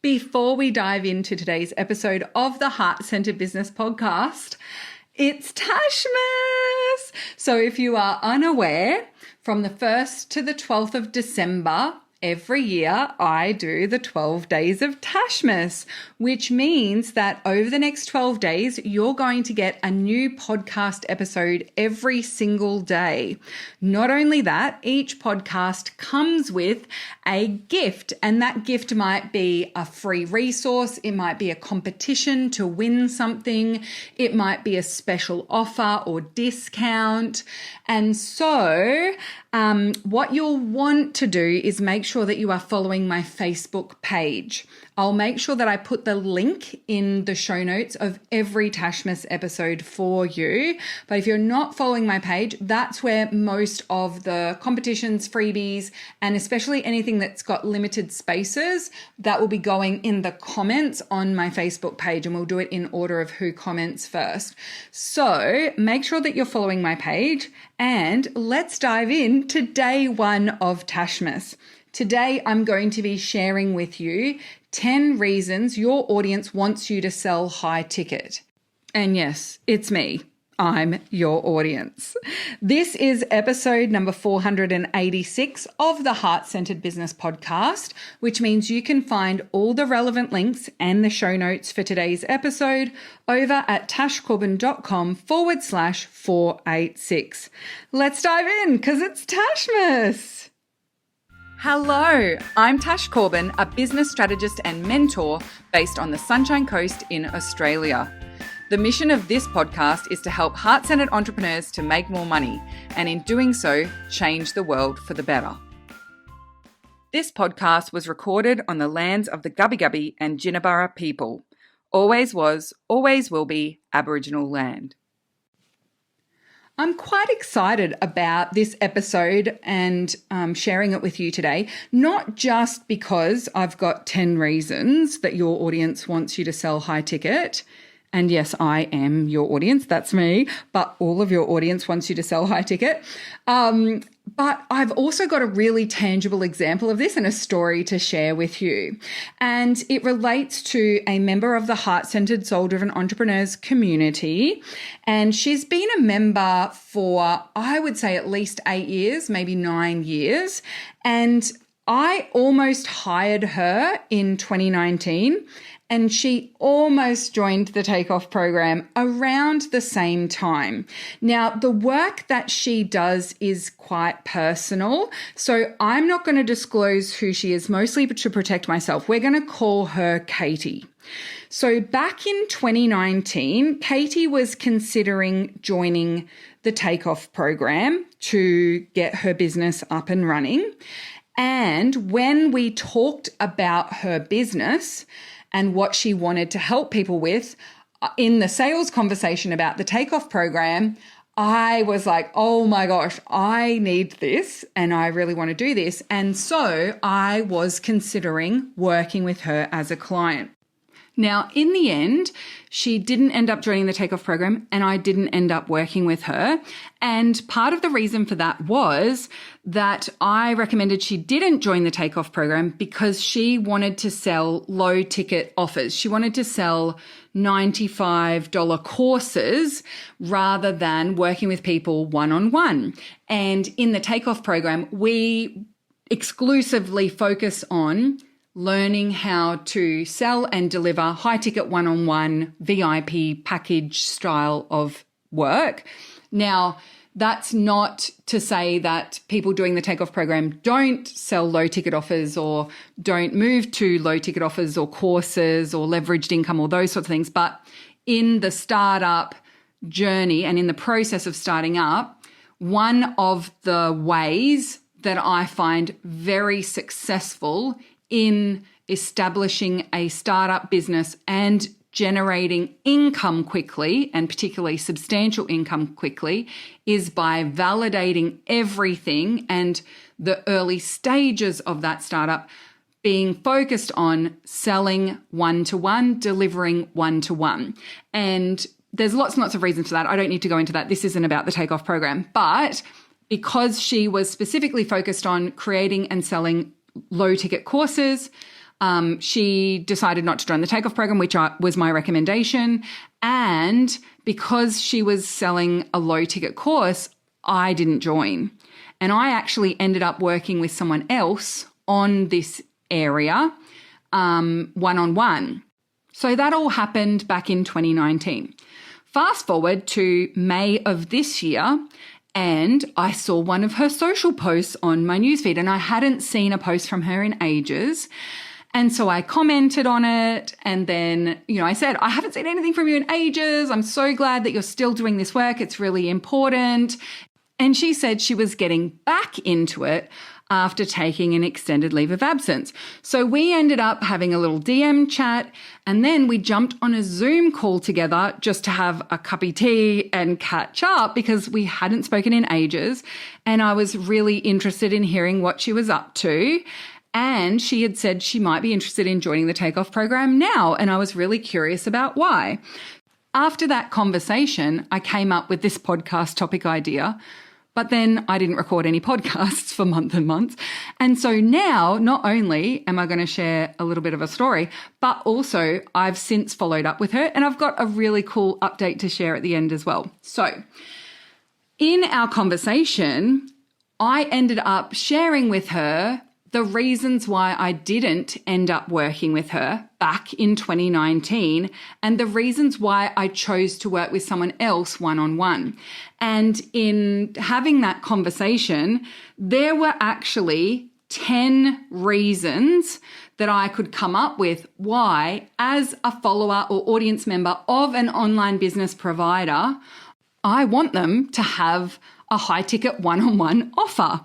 Before we dive into today's episode of the Heart Centered Business Podcast, it's Tashmas! So if you are unaware, from the 1st to the 12th of December, every year I do the 12 days of Tashmas, which means that over the next 12 days, you're going to get a new podcast episode every single day. Not only that, each podcast comes with a gift, and that gift might be a free resource. It might be a competition to win something. It might be a special offer or discount. And so what you'll want to do is make sure that you are following my Facebook page. I'll make sure that I put the link in the show notes of every Tashmas episode for you. But if you're not following my page, that's where most of the competitions, freebies, and especially anything that's got limited spaces, that will be going in the comments on my Facebook page, and we'll do it in order of who comments first. So make sure that you're following my page, and let's dive into day one of Tashmas. Today, I'm going to be sharing with you 10 reasons your audience wants you to sell high ticket. And yes, it's me. I'm your audience. This is episode number 486 of the Heart Centered Business Podcast, which means you can find all the relevant links and the show notes for today's episode over at tashcorbin.com/486. Let's dive in because it's Tashmas. Hello, I'm Tash Corbin, a business strategist and mentor based on the Sunshine Coast in Australia. The mission of this podcast is to help heart-centered entrepreneurs to make more money, and in doing so, change the world for the better. This podcast was recorded on the lands of the Gubbi Gubbi and Jinnaburra people. Always was, always will be Aboriginal land. I'm quite excited about this episode and sharing it with you today, not just because I've got 10 reasons that your audience wants you to sell high ticket. And yes, I am your audience, that's me, but all of your audience wants you to sell high ticket. But I've also got a really tangible example of this and a story to share with you. And it relates to a member of the Heart Centered Soul Driven Entrepreneurs community. And she's been a member for, I would say, at least 8 years, maybe 9 years. And I almost hired her in 2019. And she almost joined the Takeoff program around the same time. Now, the work that she does is quite personal, so I'm not going to disclose who she is, mostly to protect myself. We're going to call her Katie. So back in 2019, Katie was considering joining the Takeoff program to get her business up and running. And when we talked about her business and what she wanted to help people with in the sales conversation about the Takeoff program, I was like, oh my gosh, I need this and I really want to do this. And so I was considering working with her as a client. Now, in the end, she didn't end up joining the Takeoff program and I didn't end up working with her. And part of the reason for that was that I recommended she didn't join the Takeoff program because she wanted to sell low ticket offers. She wanted to sell $95 courses rather than working with people one-on-one. And in the Takeoff program, we exclusively focus on learning how to sell and deliver high-ticket one-on-one VIP package style of work. Now, that's not to say that people doing the Takeoff program don't sell low-ticket offers or don't move to low-ticket offers or courses or leveraged income or those sorts of things. But in the startup journey and in the process of starting up, one of the ways that I find very successful in establishing a startup business and generating income quickly, and particularly substantial income quickly, is by validating everything and the early stages of that startup being focused on selling one-to-one, delivering one-to-one. And there's lots and lots of reasons for that. I don't need to go into that. This isn't about the Takeoff program. But because she was specifically focused on creating and selling low-ticket courses, She decided not to join the takeoff program, which was my recommendation. And because she was selling a low ticket course, I didn't join. And I actually ended up working with someone else on this area, one-on-one. So that all happened back in 2019. Fast forward to May of this year, and I saw one of her social posts on my newsfeed, and I hadn't seen a post from her in ages. And so I commented on it, and then, I said, I haven't seen anything from you in ages. I'm so glad that you're still doing this work. It's really important. And she said she was getting back into it after taking an extended leave of absence. So we ended up having a little DM chat, and then we jumped on a Zoom call together just to have a cup of tea and catch up because we hadn't spoken in ages. And I was really interested in hearing what she was up to. And she had said she might be interested in joining the Takeoff program now. And I was really curious about why. After that conversation, I came up with this podcast topic idea. But then I didn't record any podcasts for months and months. And so now, not only am I going to share a little bit of a story, but also I've since followed up with her, and I've got a really cool update to share at the end as well. So in our conversation, I ended up sharing with her the reasons why I didn't end up working with her back in 2019 and the reasons why I chose to work with someone else one-on-one. And in having that conversation, there were actually 10 reasons that I could come up with why, as a follower or audience member of an online business provider, I want them to have a high ticket one-on-one offer.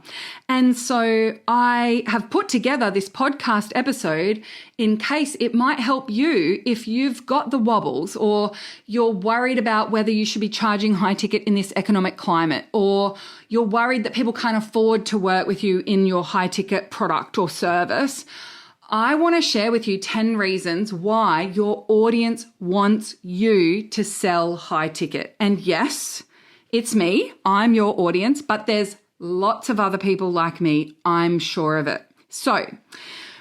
And so I have put together this podcast episode in case it might help you if you've got the wobbles or you're worried about whether you should be charging high ticket in this economic climate, or you're worried that people can't afford to work with you in your high ticket product or service. I want to share with you 10 reasons why your audience wants you to sell high ticket. And yes, it's me, I'm your audience, but there's lots of other people like me, I'm sure of it. So,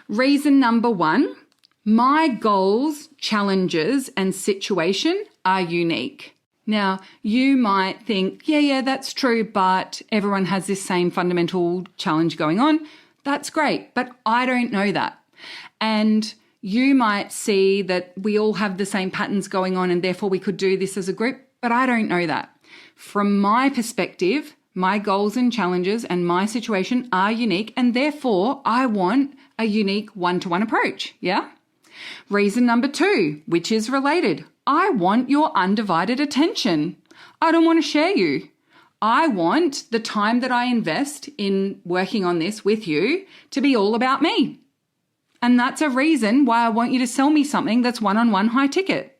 reason number 1, my goals, challenges, and situation are unique. Now, you might think, yeah, that's true, but everyone has this same fundamental challenge going on. That's great, but I don't know that. And you might see that we all have the same patterns going on and therefore we could do this as a group, but I don't know that. From my perspective, my goals and challenges and my situation are unique, and therefore I want a unique one-to-one approach, yeah? Reason number 2, which is related, I want your undivided attention. I don't want to share you. I want the time that I invest in working on this with you to be all about me. And that's a reason why I want you to sell me something that's one-on-one high ticket.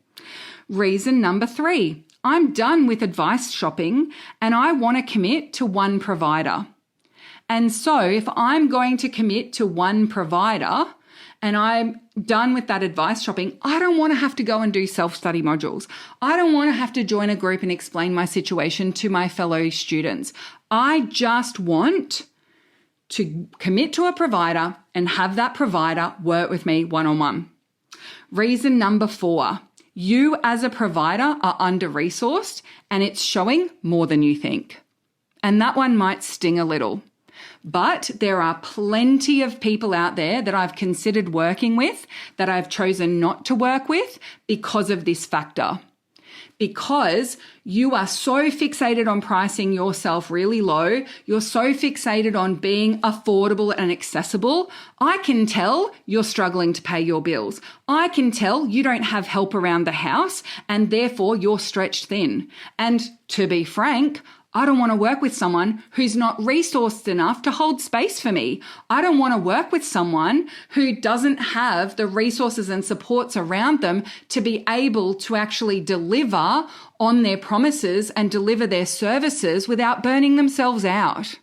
Reason number 3, I'm done with advice shopping and I want to commit to one provider. And so if I'm going to commit to one provider and I'm done with that advice shopping, I don't want to have to go and do self-study modules. I don't want to have to join a group and explain my situation to my fellow students. I just want to commit to a provider and have that provider work with me one-on-one. Reason number 4, you as a provider are under-resourced and it's showing more than you think. And that one might sting a little. But there are plenty of people out there that I've considered working with that I've chosen not to work with because of this factor. Because you are so fixated on pricing yourself really low, you're so fixated on being affordable and accessible, I can tell you're struggling to pay your bills. I can tell you don't have help around the house and therefore you're stretched thin. And to be frank, I don't want to work with someone who's not resourced enough to hold space for me. I don't want to work with someone who doesn't have the resources and supports around them to be able to actually deliver on their promises and deliver their services without burning themselves out.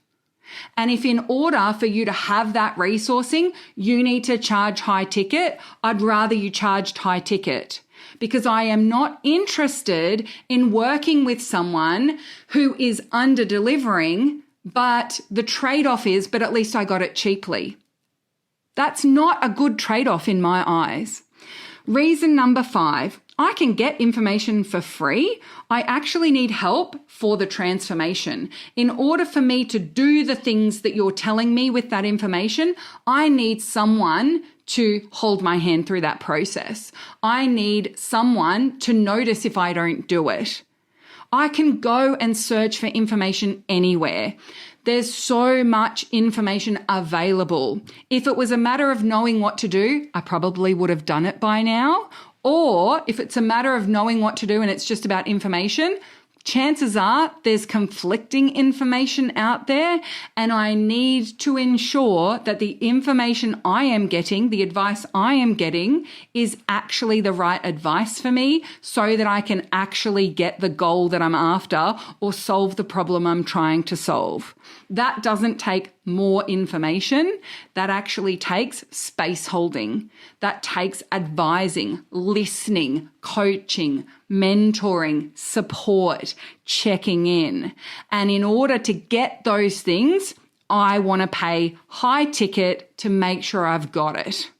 And if in order for you to have that resourcing, you need to charge high ticket, I'd rather you charged high ticket. Because I am not interested in working with someone who is under-delivering, but the trade-off is, but at least I got it cheaply. That's not a good trade-off in my eyes. Reason number 5, I can get information for free. I actually need help for the transformation. In order for me to do the things that you're telling me with that information, I need someone to hold my hand through that process. I need someone to notice if I don't do it. I can go and search for information anywhere. There's so much information available. If it was a matter of knowing what to do, I probably would have done it by now. Or if it's a matter of knowing what to do and it's just about information, chances are there's conflicting information out there, and I need to ensure that the information I am getting, the advice I am getting, is actually the right advice for me so that I can actually get the goal that I'm after or solve the problem I'm trying to solve. That doesn't take more information. That actually takes space holding. That takes advising, listening, coaching, mentoring, support, checking in. And in order to get those things, I want to pay high ticket to make sure I've got it.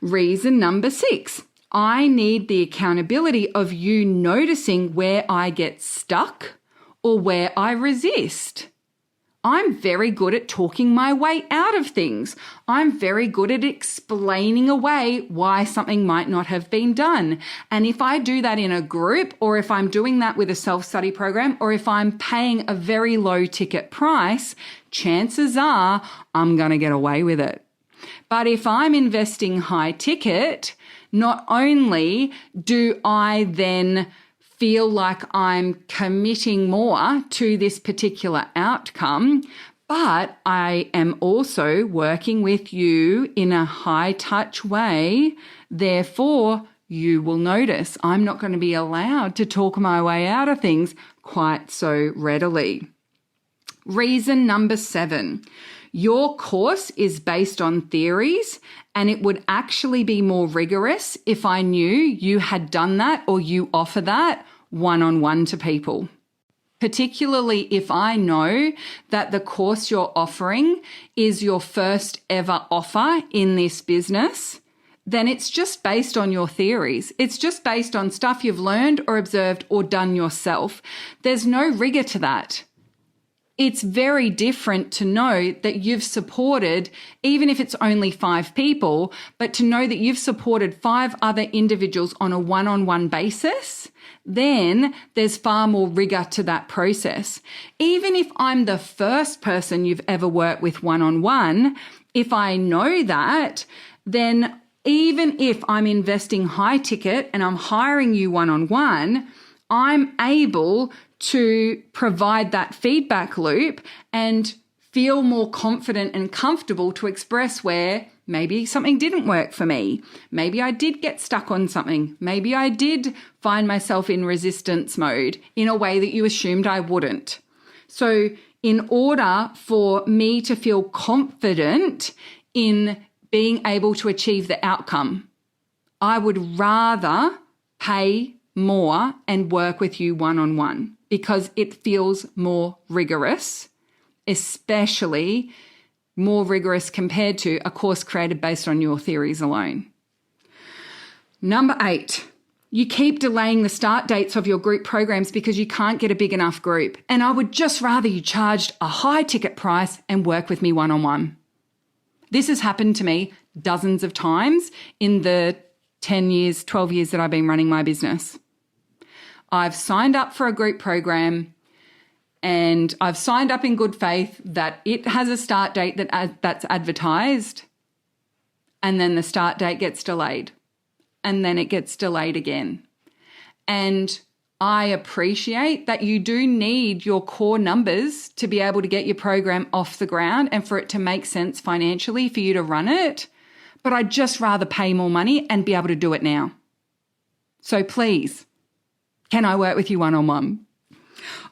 Reason number 6, I need the accountability of you noticing where I get stuck or where I resist. I'm very good at talking my way out of things. I'm very good at explaining away why something might not have been done. And if I do that in a group, or if I'm doing that with a self-study program, or if I'm paying a very low ticket price, chances are I'm going to get away with it. But if I'm investing high ticket, not only do I then feel like I'm committing more to this particular outcome, but I am also working with you in a high touch way. Therefore, you will notice I'm not going to be allowed to talk my way out of things quite so readily. Reason number 7, your course is based on theories, and it would actually be more rigorous if I knew you had done that or you offer that one-on-one to people. Particularly if I know that the course you're offering is your first ever offer in this business, then it's just based on your theories. It's just based on stuff you've learned or observed or done yourself. There's no rigor to that. It's very different to know that you've supported, even if it's only 5 people, but to know that you've supported 5 other individuals on a one-on-one basis, then there's far more rigor to that process. Even if I'm the first person you've ever worked with one-on-one, if I know that, then even if I'm investing high ticket and I'm hiring you one-on-one, I'm able to provide that feedback loop and feel more confident and comfortable to express where maybe something didn't work for me. Maybe I did get stuck on something. Maybe I did find myself in resistance mode in a way that you assumed I wouldn't. So in order for me to feel confident in being able to achieve the outcome, I would rather pay more and work with you one-on-one because it feels more rigorous, especially more rigorous compared to a course created based on your theories alone. Number 8, you keep delaying the start dates of your group programs because you can't get a big enough group. And I would just rather you charged a high ticket price and work with me one-on-one. This has happened to me dozens of times in the 10 years, 12 years that I've been running my business. I've signed up for a group program and I've signed up in good faith that it has a start date that's advertised, and then the start date gets delayed, and then it gets delayed again. And I appreciate that you do need your core numbers to be able to get your program off the ground and for it to make sense financially for you to run it, but I'd just rather pay more money and be able to do it now. So please, can I work with you one-on-one?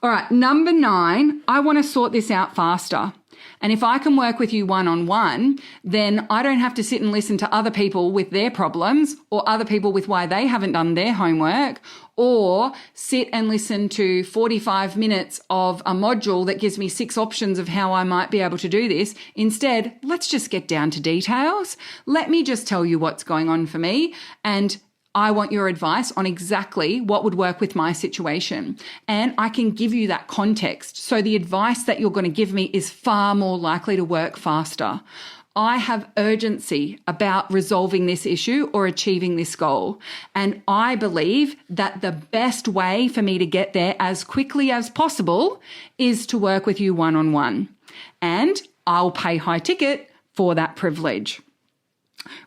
All right, number 9, I want to sort this out faster. And if I can work with you one-on-one, then I don't have to sit and listen to other people with their problems or other people with why they haven't done their homework, or sit and listen to 45 minutes of a module that gives me 6 options of how I might be able to do this. Instead, let's just get down to details. Let me just tell you what's going on for me, and I want your advice on exactly what would work with my situation. And I can give you that context. So the advice that you're going to give me is far more likely to work faster. I have urgency about resolving this issue or achieving this goal. And I believe that the best way for me to get there as quickly as possible is to work with you one-on-one. And I'll pay high ticket for that privilege.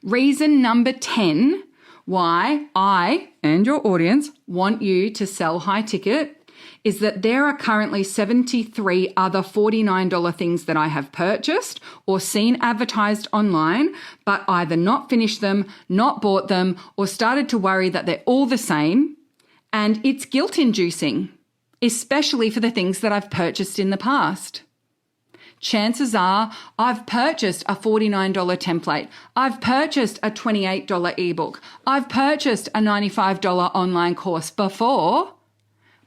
Reason number 10 why I and your audience want you to sell high ticket is that there are currently 73 other $49 things that I have purchased or seen advertised online, but either not finished them, not bought them, or started to worry that they're all the same. And it's guilt-inducing, especially for the things that I've purchased in the past. Chances are I've purchased a $49 template. I've purchased a $28 ebook. I've purchased a $95 online course before,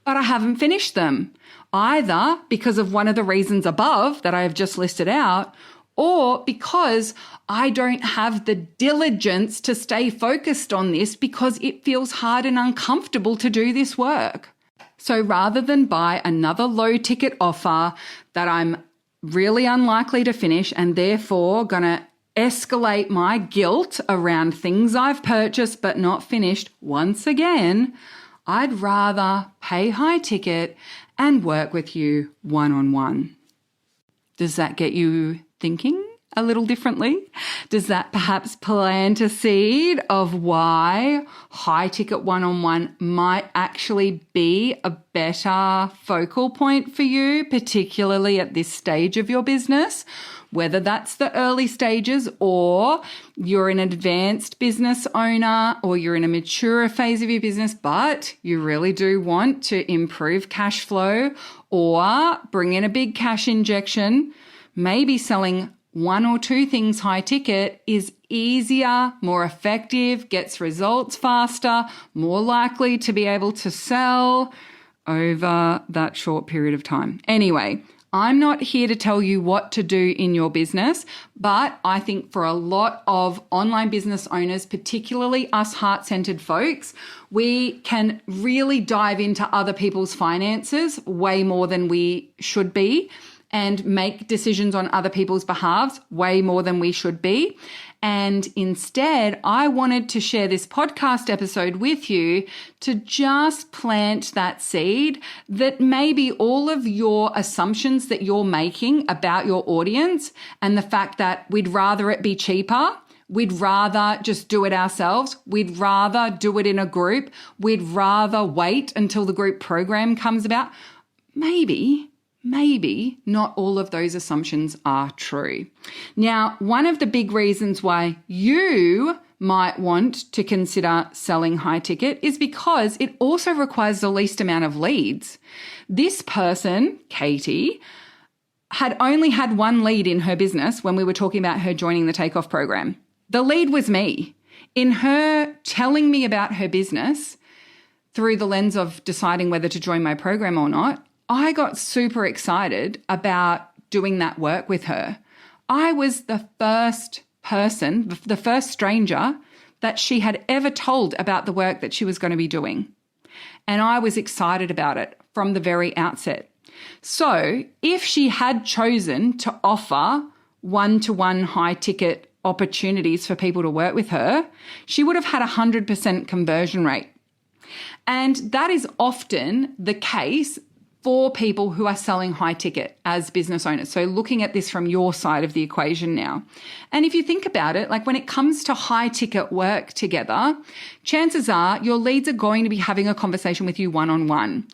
but I haven't finished them, either because of one of the reasons above that I have just listed out, or because I don't have the diligence to stay focused on this because it feels hard and uncomfortable to do this work. So rather than buy another low ticket offer that I'm really unlikely to finish and therefore going to escalate my guilt around things I've purchased but not finished once again, I'd rather pay high ticket and work with you one-on-one. Does that get you thinking a little differently? Does that perhaps plant a seed of why high ticket one-on-one might actually be a better focal point for you, particularly at this stage of your business? Whether that's the early stages or you're an advanced business owner or you're in a mature phase of your business, but you really do want to improve cash flow or bring in a big cash injection, maybe selling 1 or 2 things high ticket is easier, more effective, gets results faster, more likely to be able to sell over that short period of time. Anyway, I'm not here to tell you what to do in your business, but I think for a lot of online business owners, particularly us heart-centered folks, we can really dive into other people's finances way more than we should be, and make decisions on other people's behalves way more than we should be. And instead, I wanted to share this podcast episode with you to just plant that seed that maybe all of your assumptions that you're making about your audience and the fact that we'd rather it be cheaper, we'd rather just do it ourselves, we'd rather do it in a group, we'd rather wait until the group program comes about, maybe not all of those assumptions are true. Now, one of the big reasons why you might want to consider selling high ticket is because it also requires the least amount of leads. This person, Katie, had only had 1 lead in her business when we were talking about her joining the Takeoff program. The lead was me. In her telling me about her business through the lens of deciding whether to join my program or not, I got super excited about doing that work with her. I was the first person, the first stranger that she had ever told about the work that she was going to be doing. And I was excited about it from the very outset. So if she had chosen to offer 1-to-1 high ticket opportunities for people to work with her, she would have had a 100% conversion rate. And that is often the case for people who are selling high ticket as business owners. So looking at this from your side of the equation now. And if you think about it, like when it comes to high ticket work together, chances are your leads are going to be having a conversation with you one-on-one.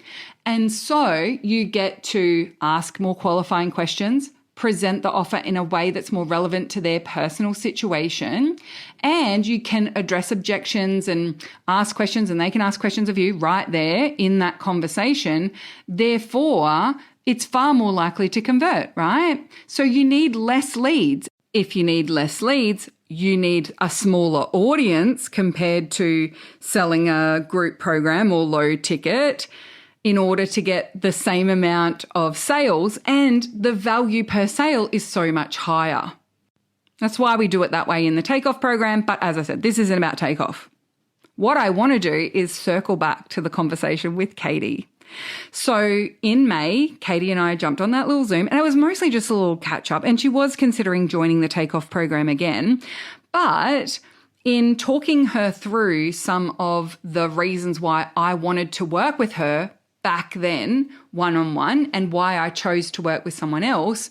And so you get to ask more qualifying questions, present the offer in a way that's more relevant to their personal situation, and you can address objections and ask questions, and they can ask questions of you right there in that conversation. Therefore, it's far more likely to convert, right? So you need less leads. If you need less leads, you need a smaller audience compared to selling a group program or low ticket in order to get the same amount of sales, and the value per sale is so much higher. That's why we do it that way in the Takeoff program. But as I said, this isn't about Takeoff. What I want to do is circle back to the conversation with Katie. So in May, Katie and I jumped on that little Zoom, and it was mostly just a little catch up, and she was considering joining the Takeoff program again. But in talking her through some of the reasons why I wanted to work with her back then, one-on-one, and why I chose to work with someone else,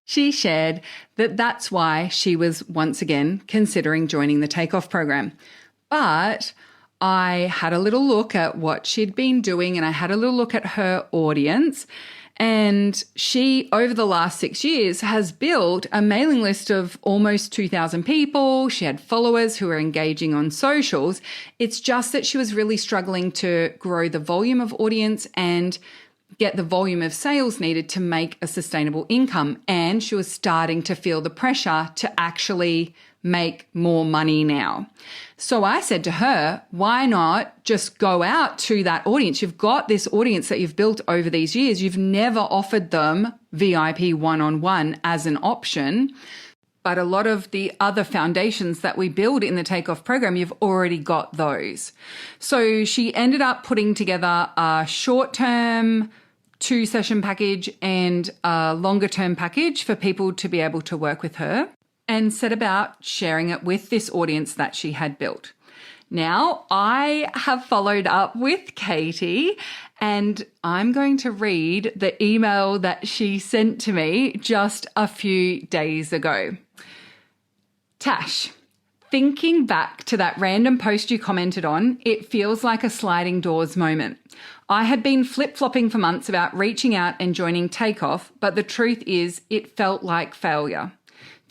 she shared that that's why she was once again considering joining the Takeoff program. But I had a little look at what she'd been doing, and I had a little look at her audience, and she, over the last 6 years, has built a mailing list of almost 2,000 people. She had followers who were engaging on socials. It's just that she was really struggling to grow the volume of audience and get the volume of sales needed to make a sustainable income. And she was starting to feel the pressure to actually make more money now. So I said to her, why not just go out to that audience? You've got this audience that you've built over these years. You've never offered them VIP one-on-one as an option. But a lot of the other foundations that we build in the Takeoff program, you've already got those. So she ended up putting together a short-term 2-session package and a longer-term package for people to be able to work with her, and set about sharing it with this audience that she had built. Now, I have followed up with Katie, and I'm going to read the email that she sent to me just a few days ago. Tash, thinking back to that random post you commented on, it feels like a sliding doors moment. I had been flip-flopping for months about reaching out and joining Takeoff, but the truth is it felt like failure.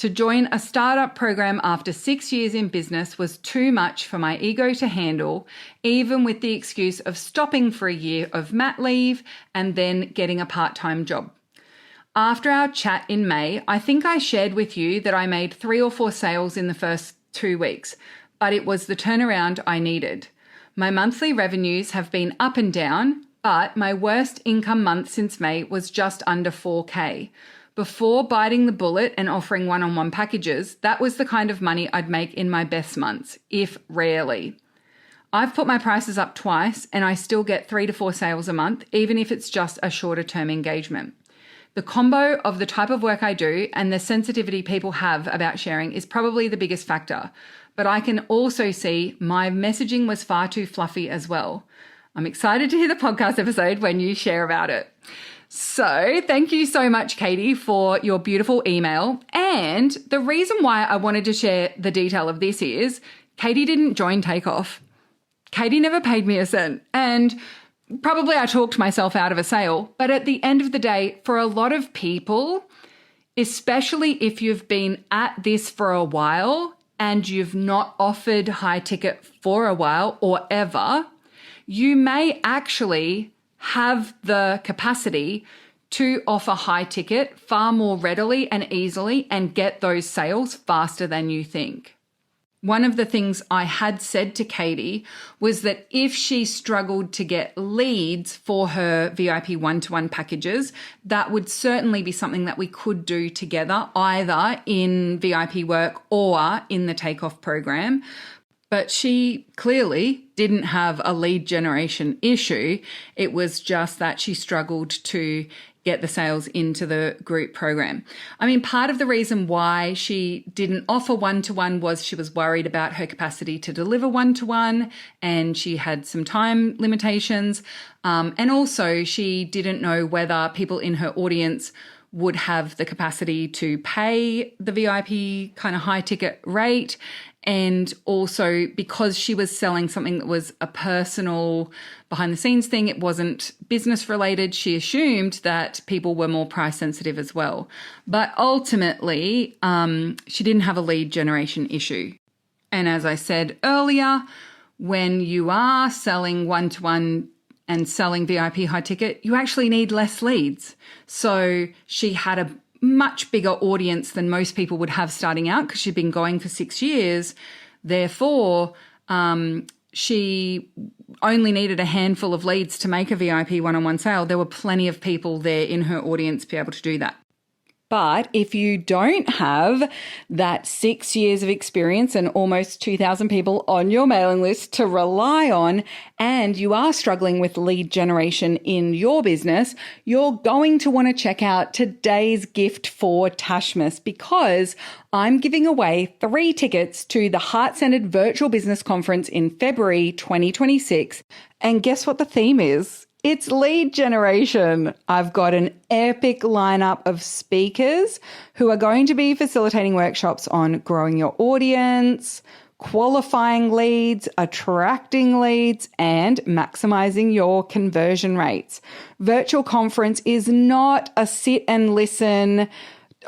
To join a startup program after 6 years in business was too much for my ego to handle, even with the excuse of stopping for a year of mat leave and then getting a part-time job. After our chat in May, I think I shared with you that I made 3 or 4 sales in the first 2 weeks, but it was the turnaround I needed. My monthly revenues have been up and down, but my worst income month since May was just under 4K. Before biting the bullet and offering one-on-one packages, that was the kind of money I'd make in my best months, if rarely. I've put my prices up twice and I still get 3 to 4 sales a month, even if it's just a shorter term engagement. The combo of the type of work I do and the sensitivity people have about sharing is probably the biggest factor, but I can also see my messaging was far too fluffy as well. I'm excited to hear the podcast episode when you share about it. So thank you so much, Katie, for your beautiful email. And the reason why I wanted to share the detail of this is Katie didn't join Takeoff. Katie never paid me a cent. And probably I talked myself out of a sale. But at the end of the day, for a lot of people, especially if you've been at this for a while and you've not offered high ticket for a while or ever, you may actually have the capacity to offer high ticket far more readily and easily and get those sales faster than you think. One of the things I had said to Katie was that if she struggled to get leads for her VIP one-to-one packages, that would certainly be something that we could do together, either in VIP work or in the Takeoff program. But she clearly didn't have a lead generation issue. It was just that she struggled to get the sales into the group program. I mean, part of the reason why she didn't offer one-to-one was she was worried about her capacity to deliver one-to-one, and she had some time limitations. And also she didn't know whether people in her audience would have the capacity to pay the VIP kind of high ticket rate. And also because she was selling something that was a personal behind the scenes thing, it wasn't business related, she assumed that people were more price sensitive as well. But ultimately, she didn't have a lead generation issue. And as I said earlier, when you are selling one-to-one and selling VIP high ticket, you actually need less leads. So she had a much bigger audience than most people would have starting out because she'd been going for 6 years. Therefore, she only needed a handful of leads to make a VIP one-on-one sale. There were plenty of people there in her audience to be able to do that. But if you don't have that 6 years of experience and almost 2,000 people on your mailing list to rely on, and you are struggling with lead generation in your business, you're going to want to check out today's gift for Tashmas, because I'm giving away 3 tickets to the Heart-Centered Virtual Business Conference in February 2026. And guess what the theme is? It's lead generation. I've got an epic lineup of speakers who are going to be facilitating workshops on growing your audience, qualifying leads, attracting leads, and maximizing your conversion rates. Virtual conference is not a sit and listen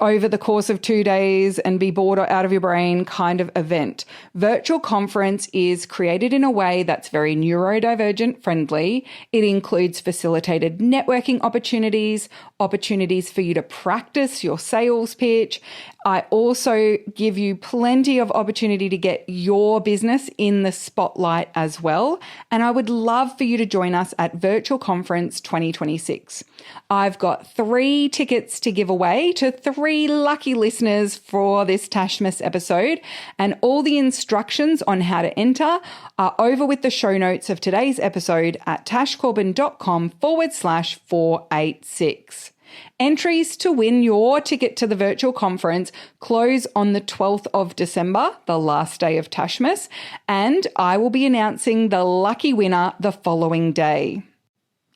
over the course of 2 days and be bored out of your brain kind of event. Virtual conference is created in a way that's very neurodivergent friendly. It includes facilitated networking opportunities, opportunities for you to practice your sales pitch. I also give you plenty of opportunity to get your business in the spotlight as well. And I would love for you to join us at Virtual Conference 2026. I've got 3 tickets to give away to 3 lucky listeners for this Tashmas episode. And all the instructions on how to enter are over with the show notes of today's episode at tashcorbin.com/486. Entries to win your ticket to the virtual conference close on the 12th of December, the last day of Tashmas, and I will be announcing the lucky winner the following day.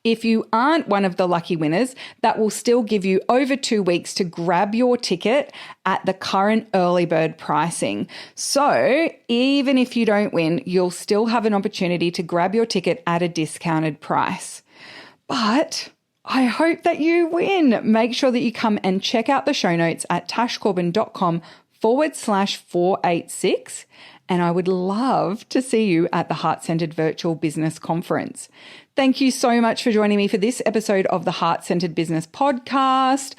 If you aren't one of the lucky winners, that will still give you over 2 weeks to grab your ticket at the current early bird pricing. So even if you don't win, you'll still have an opportunity to grab your ticket at a discounted price. But I hope that you win. Make sure that you come and check out the show notes at tashcorbin.com/486. And I would love to see you at the Heart-Centered Virtual Business Conference. Thank you so much for joining me for this episode of the Heart-Centered Business Podcast.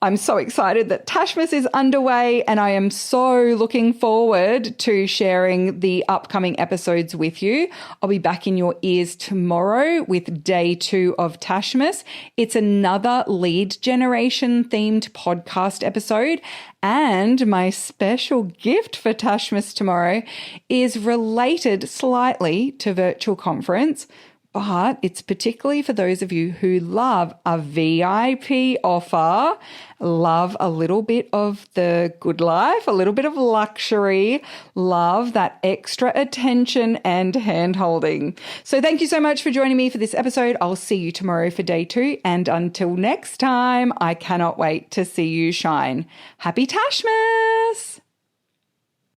I'm so excited that Tashmas is underway, and I am so looking forward to sharing the upcoming episodes with you. I'll be back in your ears tomorrow with day 2 of Tashmas. It's another lead generation themed podcast episode. And my special gift for Tashmas tomorrow is related slightly to virtual conference, but it's particularly for those of you who love a VIP offer, love a little bit of the good life, a little bit of luxury, love that extra attention and hand-holding. So thank you so much for joining me for this episode. I'll see you tomorrow for day 2. And until next time, I cannot wait to see you shine. Happy Tashmas!